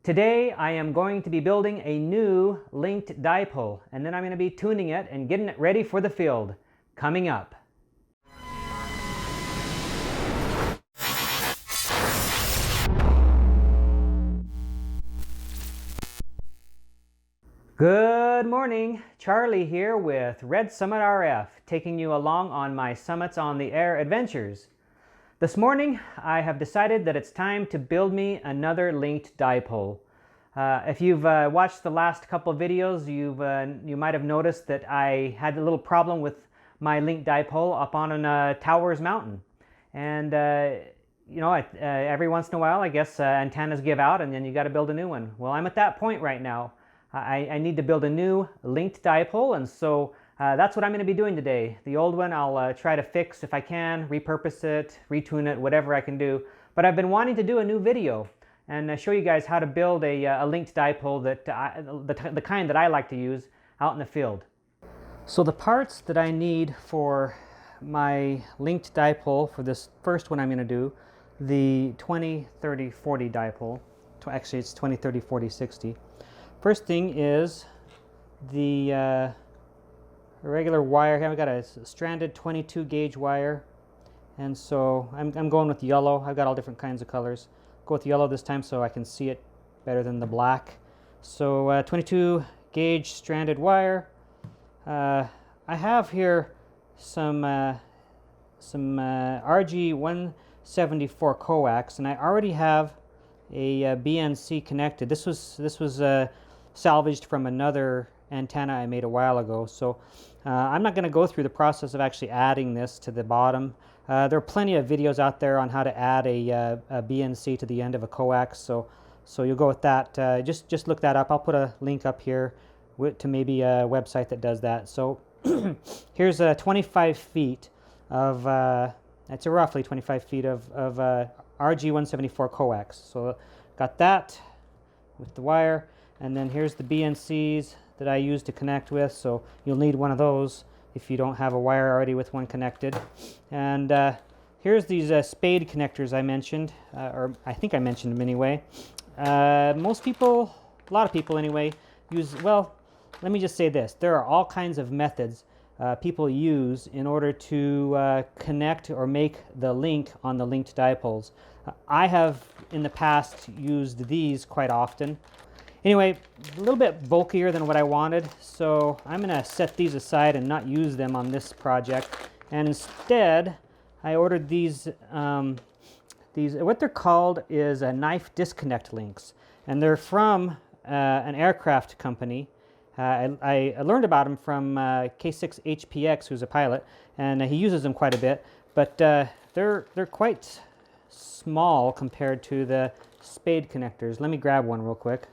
Today I am going to be building a new linked dipole, and then I'm going to be tuning it and getting it ready for the field. Coming up. Good morning, Charlie here with Red Summit RF, taking you along on my Summits on the Air adventures. This morning, I have decided that it's time to build me another linked dipole. If you've watched the last couple of videos, you might have noticed that I had a little problem with my linked dipole up on Towers Mountain. And every once in a while, I guess antennas give out and then you got to build a new one. Well, I'm at that point right now. I need to build a new linked dipole, and so that's what I'm going to be doing today. The old one I'll try to fix if I can, repurpose it, retune it, whatever I can do. But I've been wanting to do a new video and show you guys how to build a linked dipole that the kind that I like to use out in the field. So the parts that I need for my linked dipole for this first one I'm going to do, the 20, 30, 40 dipole, actually it's 20, 30, 40, 60. First thing is the regular wire here. I've got a stranded 22 gauge wire, and so I'm going with yellow. I've got all different kinds of colors. Go with yellow this time so I can see it better than the black. So 22 gauge stranded wire. I have here some RG174 coax, and I already have a BNC connected. This was salvaged from another antenna I made a while ago, so I'm not going to go through the process of actually adding this to the bottom. There are plenty of videos out there on how to add a BNC to the end of a coax, so you'll go with that. Just look that up. I'll put a link up here to maybe a website that does that. So here's 25 feet of that's roughly 25 feet of RG174 coax. So got that with the wire, and then here's the BNCs that I use to connect with, so you'll need one of those if you don't have a wire already with one connected. And here's these spade connectors I mentioned, or I think I mentioned them anyway. Most people, a lot of people anyway, use, well, let me just say this, there are all kinds of methods people use in order to connect or make the link on the linked dipoles. I have in the past used these quite often. Anyway, a little bit bulkier than what I wanted, so I'm going to set these aside and not use them on this project. And instead, I ordered these what they're called is knife disconnect links. And they're from an aircraft company. I learned about them from K6HPX, who's a pilot, and he uses them quite a bit. But they're quite small compared to the spade connectors. Let me grab one real quick.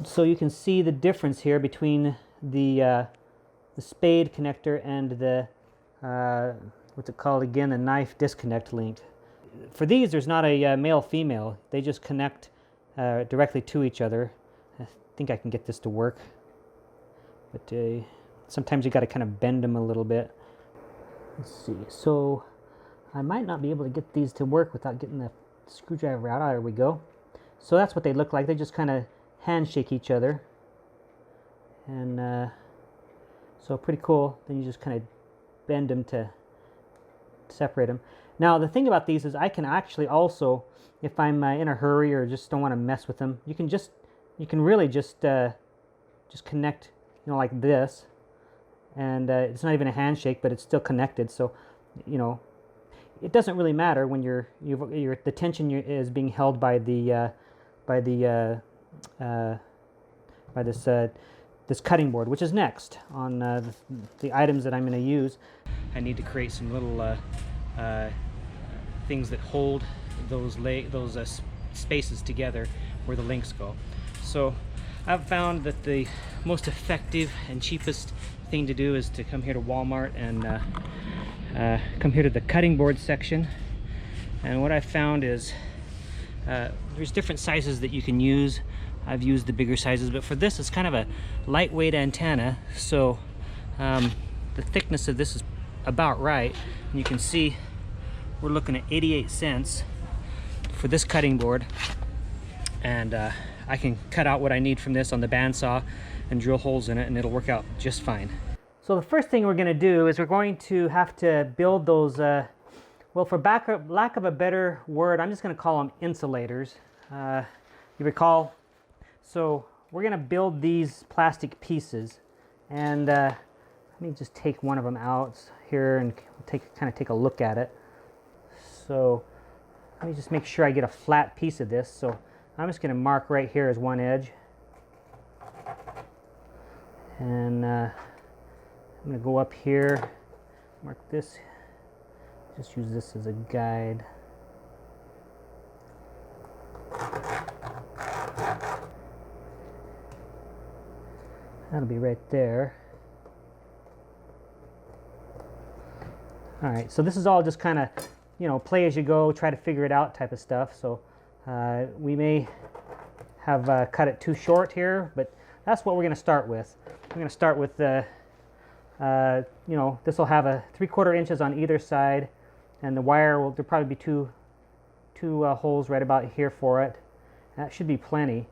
So you can see the difference here between the spade connector and the what's it called again, the knife disconnect link. For these, there's not a male-female. They just connect directly to each other. I think I can get this to work, but sometimes you got to kind of bend them a little bit. Let's see. So I might not be able to get these to work without getting the screwdriver out. There we go. So that's what they look like. They just kind of handshake each other, and so pretty cool. Then you just kind of bend them to separate them. Now the thing about these is I can actually also, if I'm in a hurry or just don't want to mess with them, you can really just connect, like this, and it's not even a handshake, but it's still connected. So it doesn't really matter when the tension is being held by this cutting board, which is next on the items that I'm going to use. I need to create some little things that hold those spaces together where the links go. So I've found that the most effective and cheapest thing to do is to come here to Walmart and come here to the cutting board section. And what I found is there's different sizes that you can use. I've used the bigger sizes, but for this it's kind of a lightweight antenna, so the thickness of this is about right. And you can see we're looking at 88 cents for this cutting board, and I can cut out what I need from this on the bandsaw and drill holes in it, and it'll work out just fine. So the first thing we're going to do is we're going to have to build those, well, for lack of a better word, I'm just going to call them insulators. You recall? So we're going to build these plastic pieces, and let me just take one of them out here and kind of take a look at it. So let me just make sure I get a flat piece of this. So I'm just going to mark right here as one edge, and I'm going to go up here, mark this, just use this as a guide. That'll be right there. All right, so this is all just kind of, you know, play as you go, try to figure it out type of stuff. So we may have cut it too short here, but that's what we're going to start with. We're going to start with you know, this will have a 3/4 inches on either side, and the wire will, there'll probably be two holes right about here for it. That should be plenty,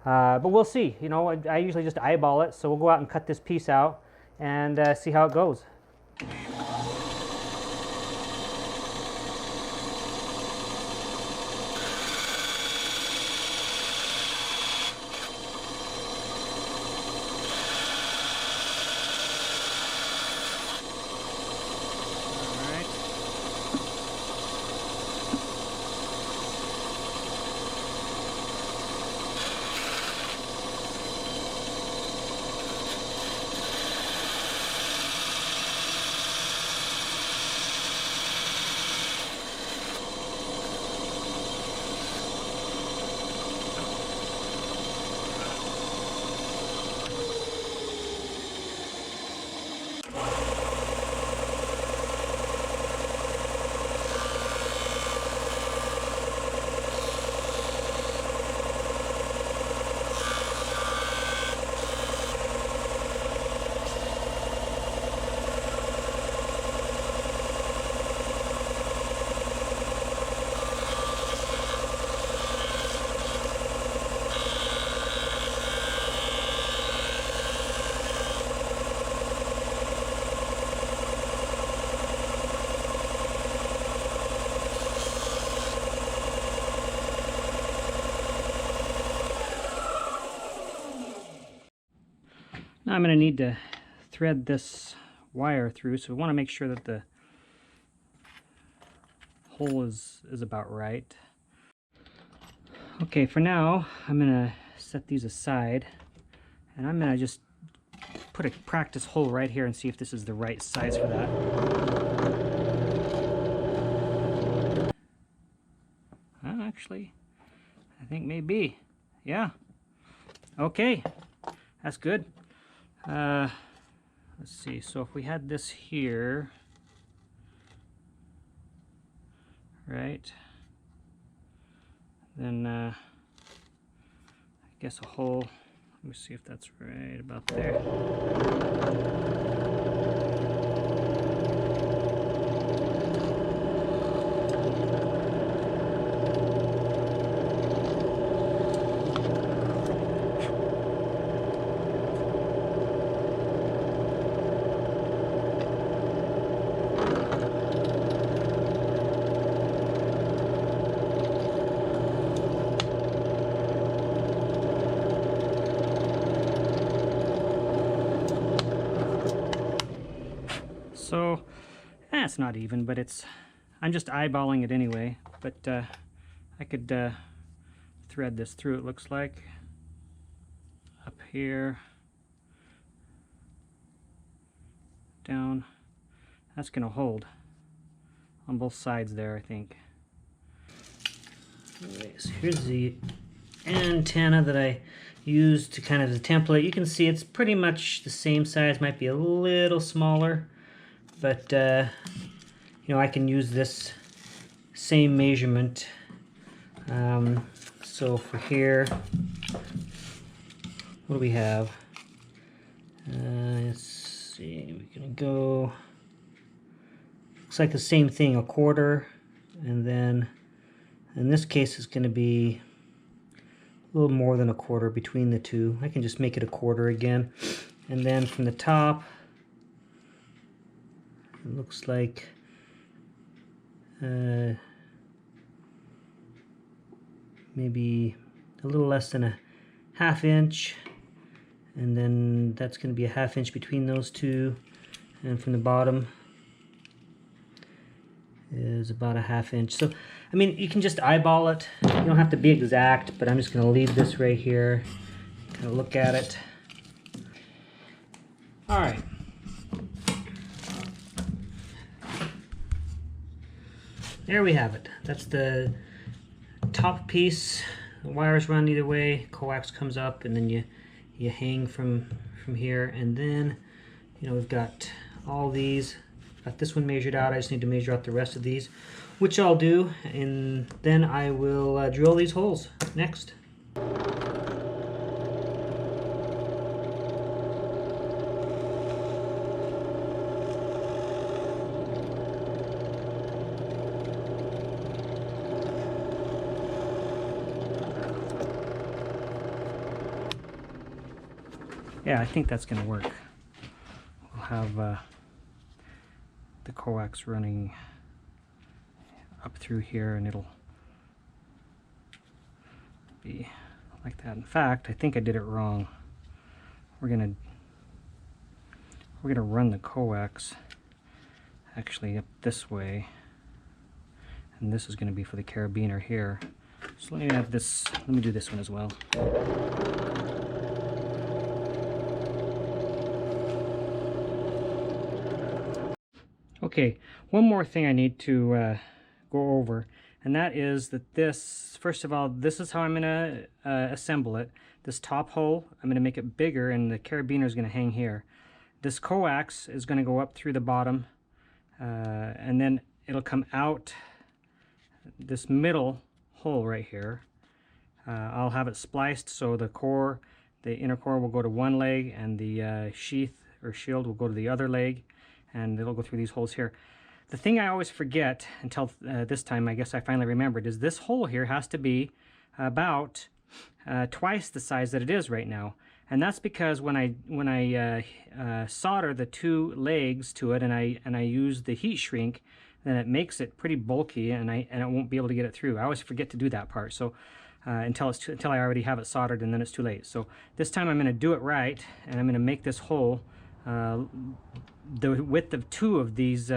but we'll see. You know, I usually just eyeball it, so we'll go out and cut this piece out and see how it goes. Now I'm going to need to thread this wire through, so we want to make sure that the hole is about right. Okay, for now I'm going to set these aside, and I'm going to just put a practice hole right here and see if this is the right size for that. Actually, I think maybe. Yeah. Okay, that's good. Let's see, so if we had this here, right, then I guess a hole, let me see if that's right about there. So it's not even, but I'm just eyeballing it anyway, but I could thread this through, it looks like, up here, down. That's going to hold on both sides there, I think. Anyways, here's the antenna that I used to kind of the template. You can see it's pretty much the same size, might be a little smaller, but you know, I can use this same measurement. So for here, what do we have? Let's see, we're gonna go, looks like the same thing, 1/4, and then in this case it's going to be a little more than a quarter between the two. I can just make it a quarter again. And then from the top, it looks like maybe a little less than a ½ inch, and then that's going to be a ½ inch between those two, and from the bottom is about a ½ inch. So I mean, you can just eyeball it, you don't have to be exact, but I'm just going to leave this right here, kind of look at it. All right. There we have it. That's the top piece. The wires run either way. Coax comes up, and then you hang from here. And then, you know, we've got all these. Got this one measured out. I just need to measure out the rest of these, which I'll do, and then I will drill these holes next. Yeah, I think that's going to work. We'll have the coax running up through here, and it'll be like that. In fact, I think I did it wrong. We're gonna run the coax actually up this way, and this is going to be for the carabiner here. So let me add this. Let me do this one as well. Okay, one more thing I need to go over, and that is that this, first of all, this is how I'm going to assemble it. This top hole, I'm going to make it bigger, and the carabiner is going to hang here. This coax is going to go up through the bottom, and then it'll come out this middle hole right here. I'll have it spliced so the core, the inner core will go to one leg, and the sheath or shield will go to the other leg, and it'll go through these holes here. The thing I always forget until this time, I guess I finally remembered, is this hole here has to be about twice the size that it is right now. And that's because when I solder the two legs to it, and I use the heat shrink, then it makes it pretty bulky, and it won't be able to get it through. I always forget to do that part. So until I already have it soldered, and then it's too late. So this time I'm going to do it right, and I'm going to make this hole the width of 2 of these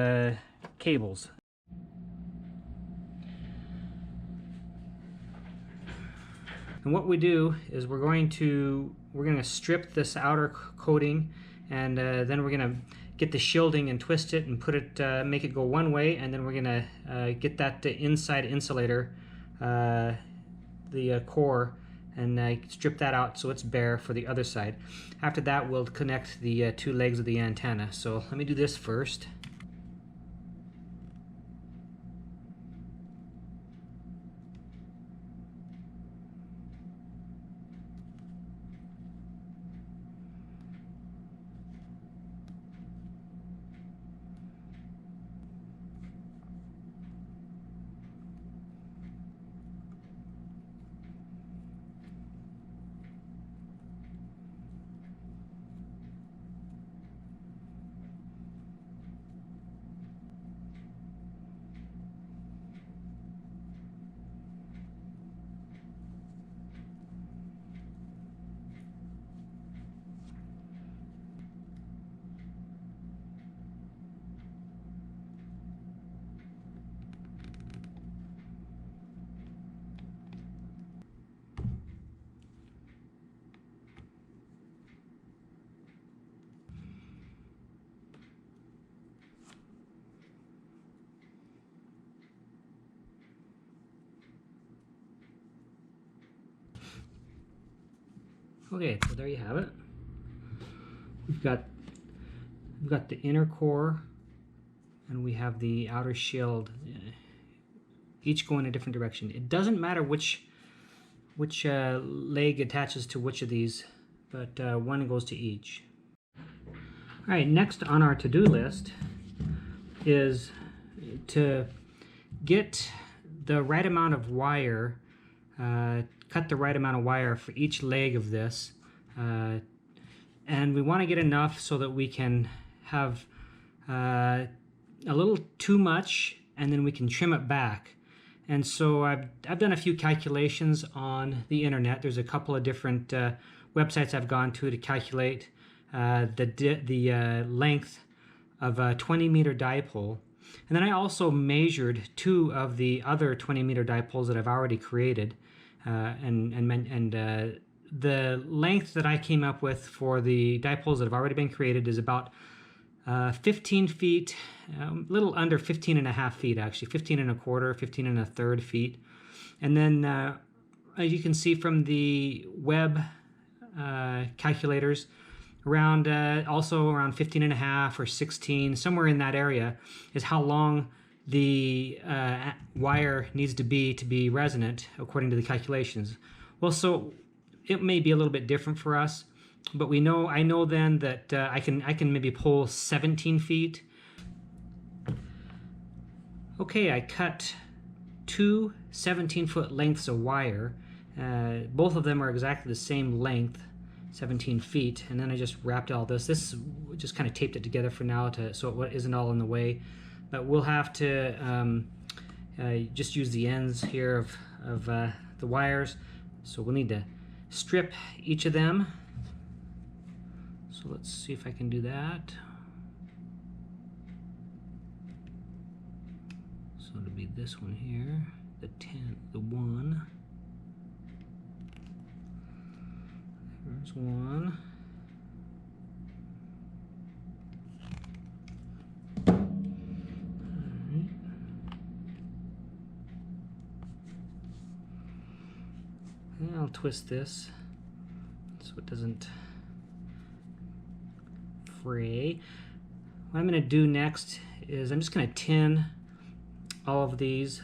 cables. And what we do is we're going to strip this outer coating, and then we're going to get the shielding and twist it and put it, make it go one way, and then we're going to get that inside insulator, the core, and strip that out so it's bare for the other side. After that, we'll connect the 2 legs of the antenna. So let me do this first. Okay, so there you have it. We've got the inner core, and we have the outer shield, each going a different direction. It doesn't matter which leg attaches to which of these, but one goes to each. All right, next on our to-do list is to get the right amount of wire cut the right amount of wire for each leg of this. And we want to get enough so that we can have a little too much, and then we can trim it back. And so I've done a few calculations on the internet. There's a couple of different websites I've gone to calculate the length of a 20-meter dipole. And then I also measured 2 of the other 20-meter dipoles that I've already created, the length that I came up with for the dipoles that have already been created is about 15 feet, a little under 15 and a half feet actually, 15 and a quarter, 15 and a third feet. And then as you can see from the web calculators, around also around 15 and a half or 16, somewhere in that area, is how long the wire needs to be resonant according to the calculations. Well, so it may be a little bit different for us, but I know then that I can maybe pull 17 feet. Okay, I cut 2 17-foot lengths of wire. Both of them are exactly the same length, 17 feet, and then I just wrapped all this. This just kind of taped it together for now so it isn't all in the way. But we'll have to just use the ends here of the wires. So we'll need to strip each of them. So let's see if I can do that. So it'll be this one here, the 1. There's 1. And I'll twist this so it doesn't fray. What I'm going to do next is I'm just going to tin all of these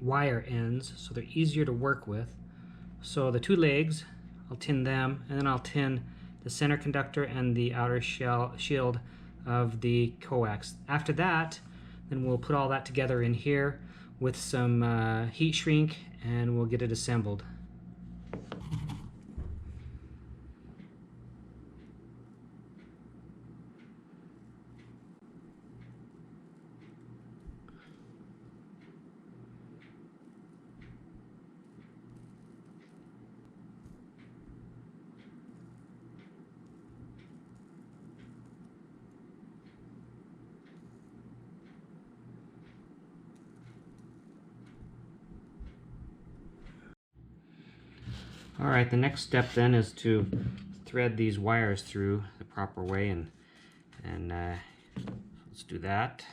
wire ends so they're easier to work with. So the 2 legs, I'll tin them, and then I'll tin the center conductor and the outer shield of the coax. After that, then we'll put all that together in here with some heat shrink, and we'll get it assembled. All right, the next step then is to thread these wires through the proper way, and let's do that.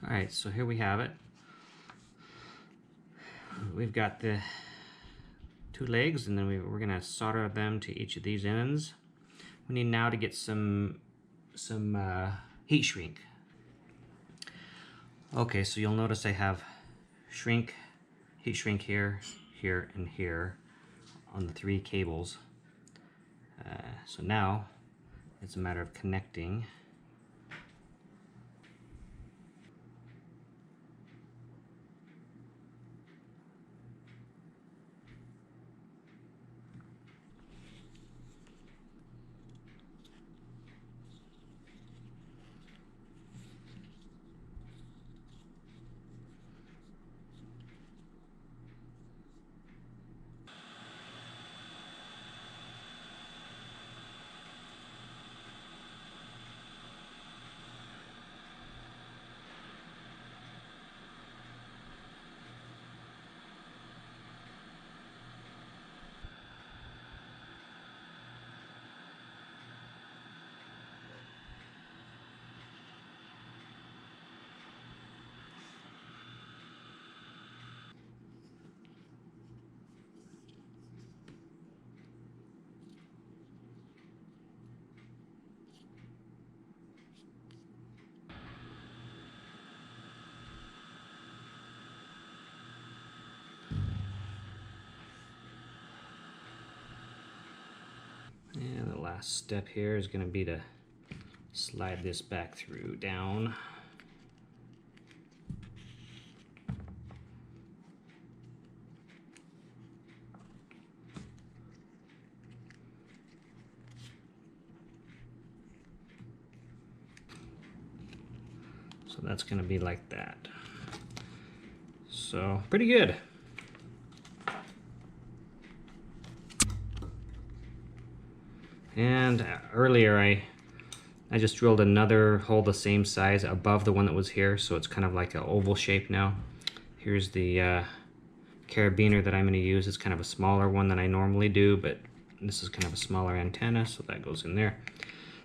Alright, so here we have it. We've got the 2 legs, and then we're going to solder them to each of these ends. We need now to get some heat shrink. Okay, so you'll notice I have heat shrink here, here, and here on the 3 cables. So now it's a matter of connecting. And the last step here is going to be to slide this back through down. So that's going to be like that. So pretty good. And earlier I just drilled another hole the same size above the one that was here, so it's kind of like an oval shape now. Here's the carabiner that I'm going to use. It's kind of a smaller one than I normally do, but this is kind of a smaller antenna, so that goes in there.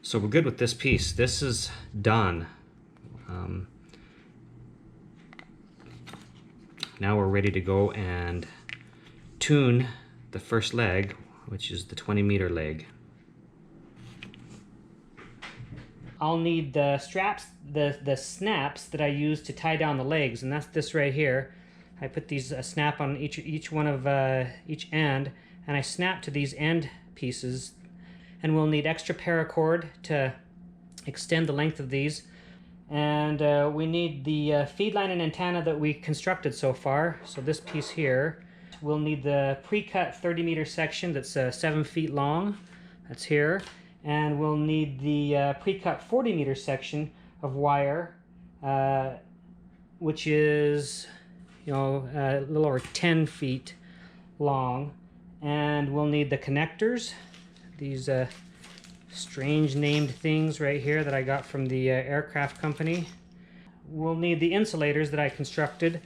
So we're good with this piece. This is done. Now we're ready to go and tune the first leg, which is the 20-meter leg. I'll need the straps, the snaps that I use to tie down the legs, and that's this right here. I put these snap on each one of each end, and I snap to these end pieces. And we'll need extra paracord to extend the length of these. And we need the feed line and antenna that we constructed so far. So this piece here. We'll need the pre-cut 30-meter section that's 7 feet long. That's here. And we'll need the pre-cut 40-meter section of wire, which is, you know, a little over 10 feet long. And we'll need the connectors, these strange named things right here that I got from the aircraft company. We'll need the insulators that I constructed.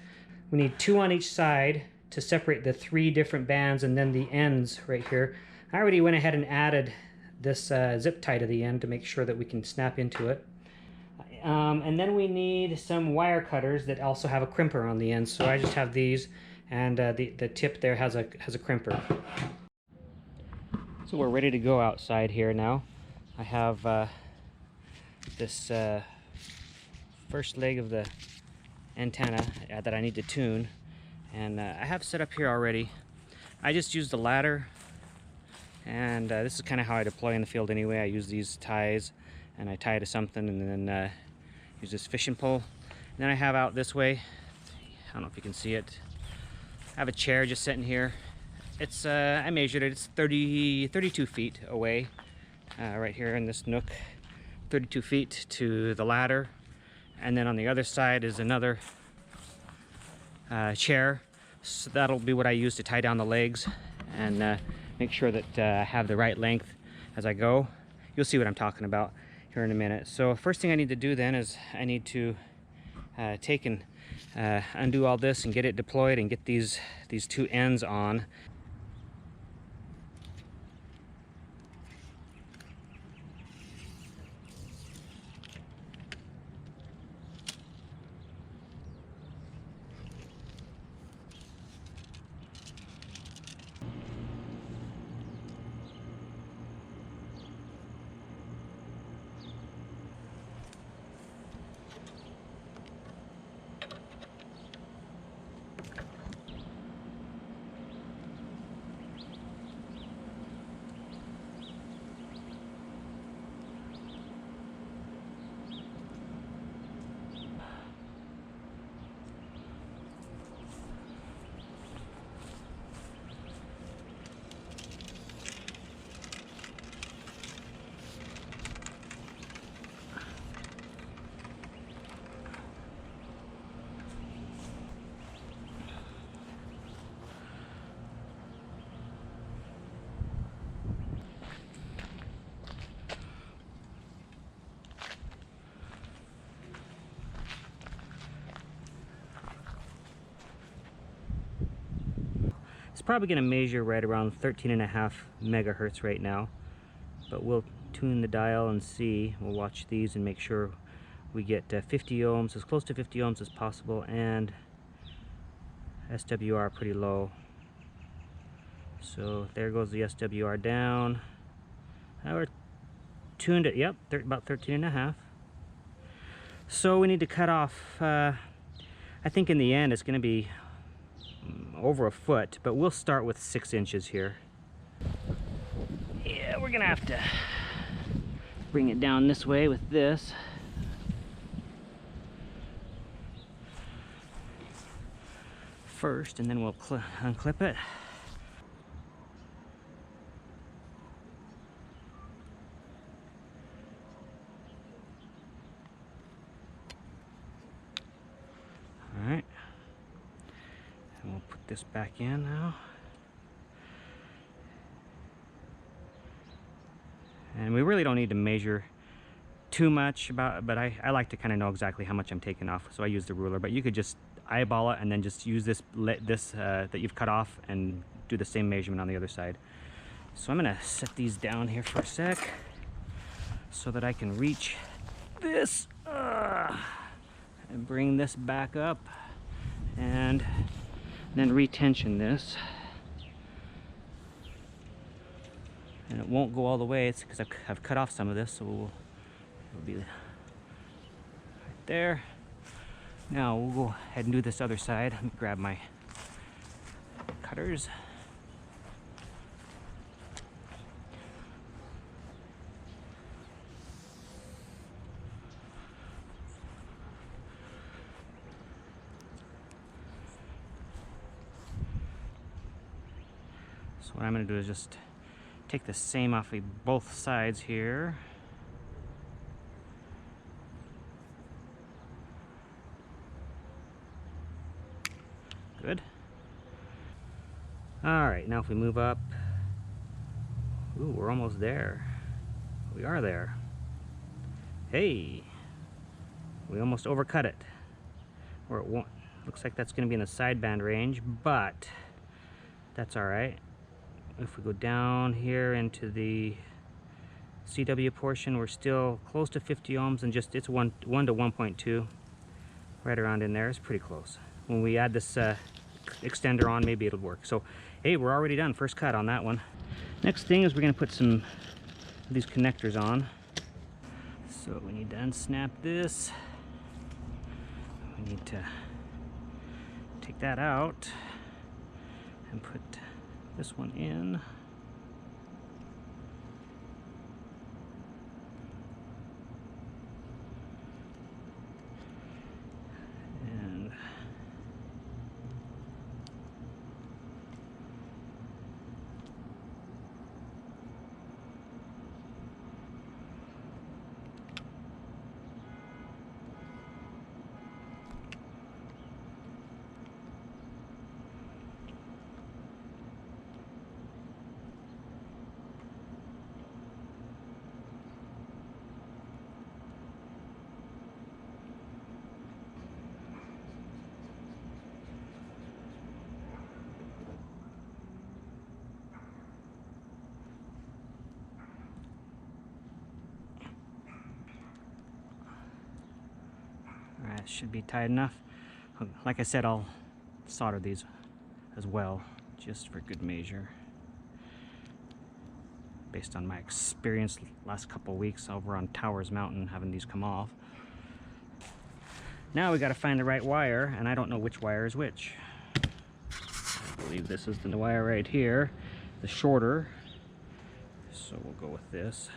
We need 2 on each side to separate the 3 different bands, and then the ends right here. I already went ahead and added this zip tie to the end to make sure that we can snap into it. And then we need some wire cutters that also have a crimper on the end. So I just have these, and the tip there has a crimper. So we're ready to go outside here now. I have this first leg of the antenna that I need to tune, and I have set up here already. I just used the ladder, and this is kind of how I deploy in the field anyway. I use these ties, and I tie to something, and then use this fishing pole. And then I have out this way, I don't know if you can see it, I have a chair just sitting here. It's I measured it, it's 32 feet away, right here in this nook, 32 feet to the ladder. And then on the other side is another chair. So that'll be what I use to tie down the legs and make sure that I have the right length as I go. You'll see what I'm talking about here in a minute. So first thing I need to do then is I need to take and undo all this and get it deployed and get these 2 ends on. It's probably going to measure right around 13.5 megahertz right now, but we'll tune the dial and see. We'll watch these and make sure we get 50 ohms, as close to 50 ohms as possible, and SWR pretty low. So there goes the SWR down. Now we're tuned at, yep, about 13.5. So we need to cut off, I think in the end it's going to be over a foot, but we'll start with 6 inches here. Yeah, we're we're gonna have to bring it down this way with this. First, and then we'll unclip it. All right, and we'll put this back in now. And we really don't need to measure too much but I like to kind of know exactly how much I'm taking off, so I use the ruler. But you could just eyeball it and then just use this that you've cut off and do the same measurement on the other side. So I'm gonna set these down here for a sec so that I can reach this and bring this back up and then retension this. And it won't go all the way, it's because I've cut off some of this, so it'll be right there. Now we'll go ahead and do this other side. Let me grab my cutters. So what I'm going to do is just take the same off of both sides here. Good. All right, now if we move up, ooh, we're almost there. We are there. Hey, we almost overcut it. Or it won't. Looks like that's going to be in the sideband range, but that's all right. If we go down here into the CW portion, we're still close to 50 ohms, and just it's 1 to 1.2, right around in there. It's pretty close. When we add this extender on, maybe it'll work. So hey, we're already done. First cut on that one. Next thing is we're going to put some of these connectors on. So we need to unsnap this. We need to take that out and put this one in. And that should be tight enough. Like I said, I'll solder these as well, just for good measure. Based on my experience last couple weeks over on Towers Mountain having these come off. Now we got to find the right wire, and I don't know which wire is which. I believe this is the wire right here, the shorter. So we'll go with this.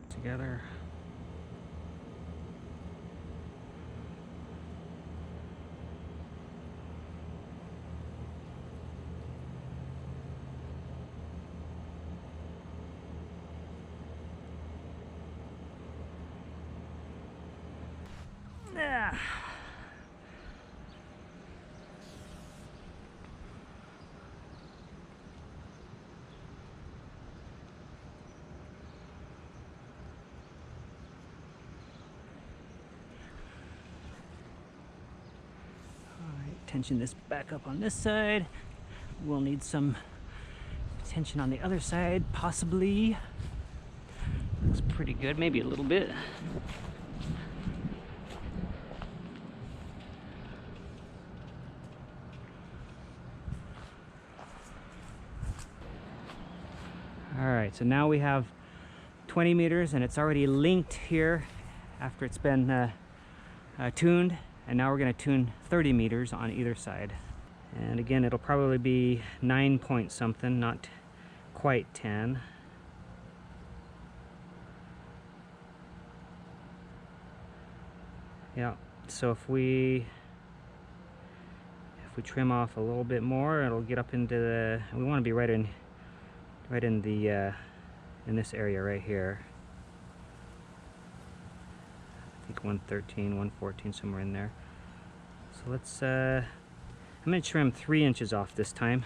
Together. Yeah. tension this back up on this side. We'll need some tension on the other side, possibly. Looks pretty good, maybe a little bit. All right, so now we have 20 meters and it's already linked here after it's been tuned, and now we're going to tune 30 meters on either side. And again, it'll probably be 9 point something, not quite 10. Yeah, so if we trim off a little bit more, it'll get up into the, we want to be right in the in this area right here. I think 113, 114, somewhere in there. So let's I'm going to trim 3 inches off this time.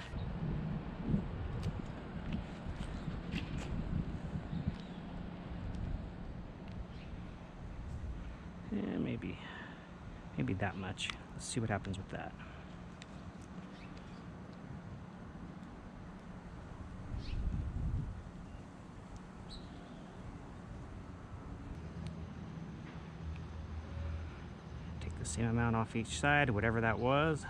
Yeah, maybe that much. Let's see what happens with that. Take the same amount off each side, whatever that was.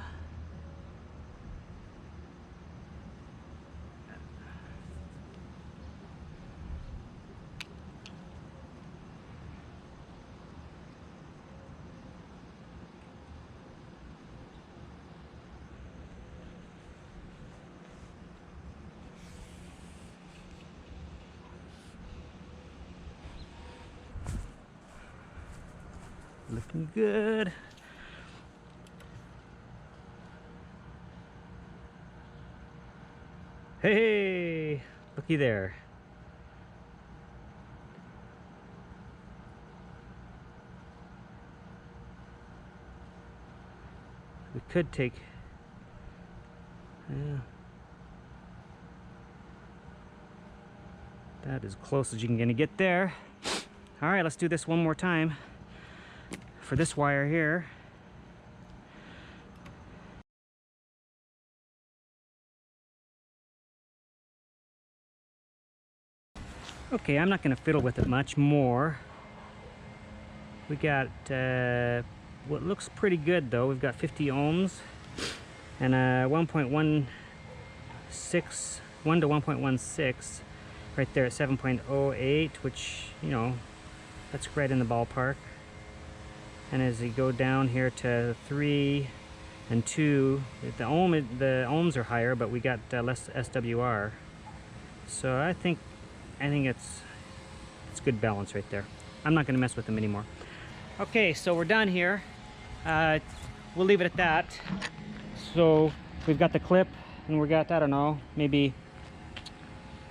Looking good. Hey, looky there. We could take, yeah, that is close as you can get there. All right, let's do this one more time for this wire here. Okay, I'm not going to fiddle with it much more. We got what looks pretty good though. We've got 50 ohms and 1.16, 1 to 1.16 right there at 7.08, which, you know, that's right in the ballpark. And as you go down here to 3 and 2, the ohms are higher, but we got less SWR. So I think it's good balance right there. I'm not going to mess with them anymore. Okay, so we're done here. We'll leave it at that. So we've got the clip, and we got, I don't know, maybe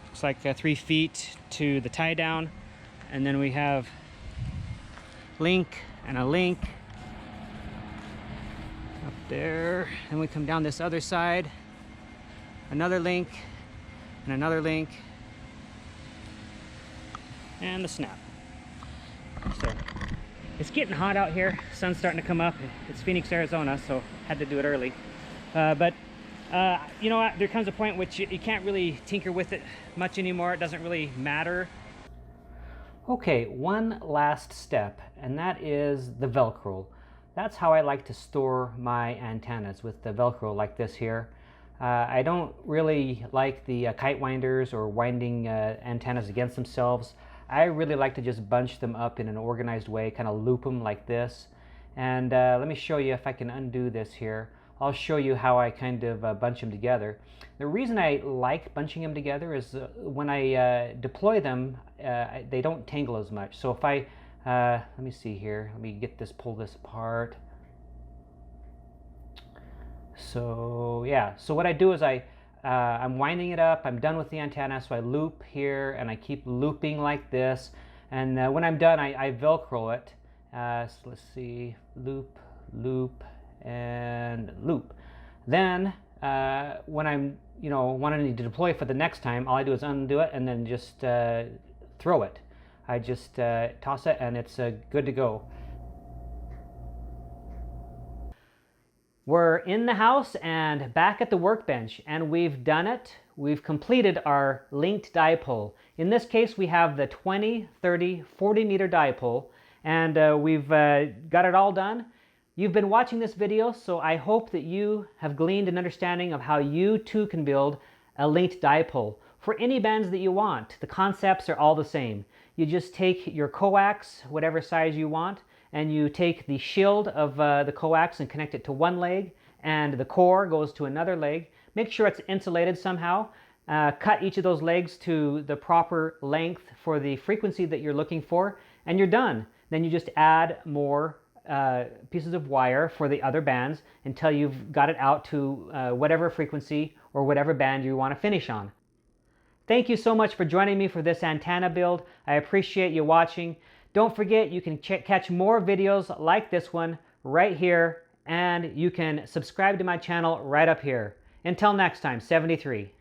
looks like 3 feet to the tie down, and then we have link and a link up there, and we come down this other side, another link and another link, and the snap. So it's getting hot out here, sun's starting to come up. It's Phoenix, Arizona, so had to do it early. But you know what, there comes a point which you can't really tinker with it much anymore. It doesn't really matter. Okay, one last step, and that is the Velcro. That's how I like to store my antennas, with the Velcro like this here. I don't really like the kite winders or winding antennas against themselves. I really like to just bunch them up in an organized way, kind of loop them like this. And let me show you if I can undo this here. I'll show you how I kind of bunch them together. The reason I like bunching them together is when I deploy them, they don't tangle as much. So if I, let me see here, let me get this, pull this apart. So yeah, so what I do is I'm winding it up, I'm done with the antenna, so I loop here and I keep looping like this. And when I'm done, I Velcro it. So let's see, loop, loop, and loop. Then when I'm wanting to deploy for the next time, all I do is undo it and then just throw it. I just toss it and it's good to go. We're in the house and back at the workbench, and we've done it. We've completed our linked dipole. In this case, we have the 20, 30, 40 meter dipole, and we've got it all done. You've been watching this video, so I hope that you have gleaned an understanding of how you too can build a linked dipole for any bands that you want. The concepts are all the same. You just take your coax, whatever size you want, and you take the shield of the coax and connect it to one leg, and the core goes to another leg. Make sure it's insulated somehow. Cut each of those legs to the proper length for the frequency that you're looking for, and you're done. Then you just add more pieces of wire for the other bands until you've got it out to whatever frequency or whatever band you want to finish on. Thank you so much for joining me for this antenna build. I appreciate you watching. Don't forget, you can catch more videos like this one right here, and you can subscribe to my channel right up here. Until next time, 73.